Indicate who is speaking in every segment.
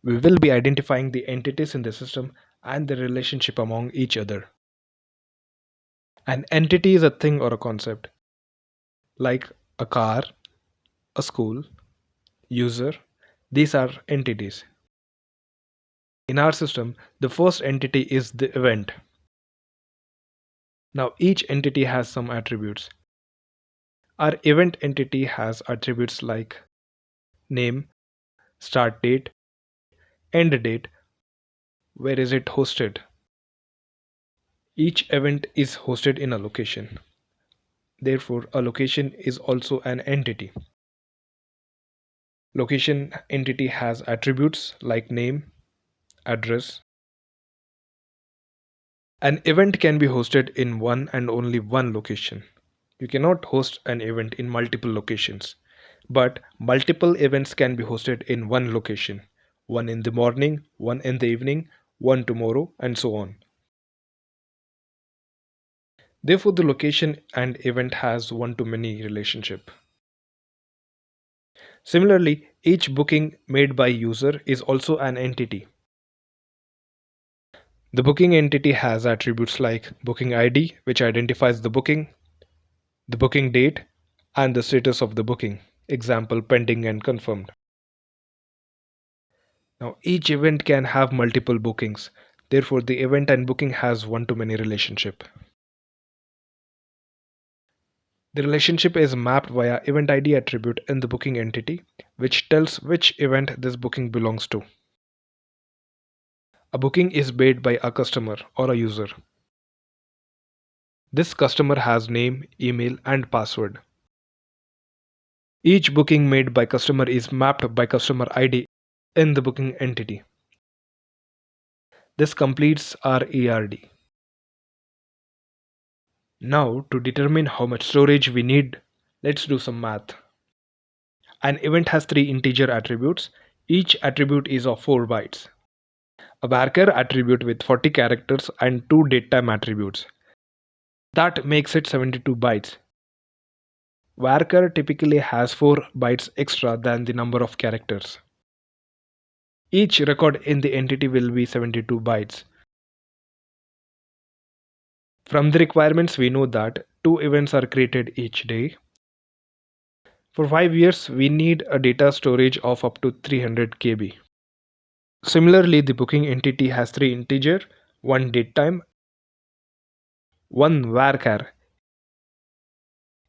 Speaker 1: we will be identifying the entities in the system and the relationship among each other. An entity is a thing or a concept, like a car, a school, user. These are entities. In our system, the first entity is the event. Now each entity has some attributes. Our event entity has attributes like name, start date, end date, where is it hosted. Each event is hosted in a location. Therefore, a location is also an entity. Location entity has attributes like name, address. An event can be hosted in one and only one location. You cannot host an event in multiple locations, but multiple events can be hosted in one location. One in the morning, one in the evening, one tomorrow, and so on. Therefore, the location and event has one-to-many relationship. Similarly, each booking made by user is also an entity. The booking entity has attributes like booking ID, which identifies the booking date, and the status of the booking, example pending and confirmed. Now, each event can have multiple bookings. Therefore, the event and booking has one-to-many relationship. The relationship is mapped via event ID attribute in the booking entity, which tells which event this booking belongs to. A booking is made by a customer or a user. This customer has name, email, and password. Each booking made by customer is mapped by customer ID in the booking entity. This completes our ERD. Now, to determine how much storage we need, let's do some math. An event has 3 integer attributes. Each attribute is of 4 bytes. A varchar attribute with 40 characters and 2 datetime attributes. That makes it 72 bytes. Varchar typically has 4 bytes extra than the number of characters. Each record in the entity will be 72 bytes. From the requirements, we know that 2 events are created each day. For 5 years, we need a data storage of up to 300 KB. Similarly, the booking entity has 3 integer, 1 datetime, 1 varchar.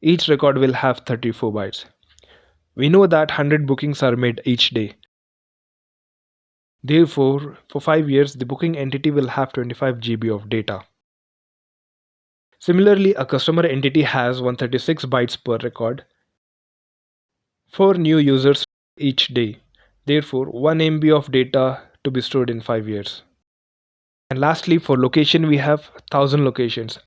Speaker 1: Each record will have 34 bytes. We know that 100 bookings are made each day. Therefore, for 5 years, the booking entity will have 25 GB of data. Similarly, a customer entity has 136 bytes per record for new users each day. Therefore, 1 MB of data to be stored in 5 years. And lastly, for location, we have 1000 locations.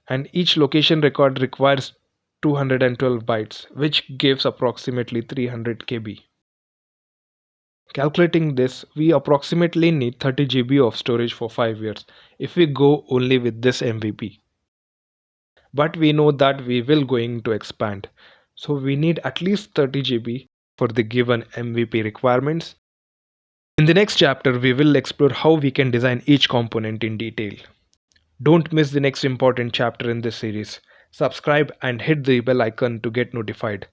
Speaker 1: And each location record requires 212 bytes, which gives approximately 300 KB. Calculating this, we approximately need 30 GB of storage for 5 years if we go only with this MVP. But we know that we will going to expand, so we need at least 30 GB for the given MVP requirements. In the next chapter, we will explore how we can design each component in detail. Don't miss the next important chapter in this series. Subscribe and hit the bell icon to get notified.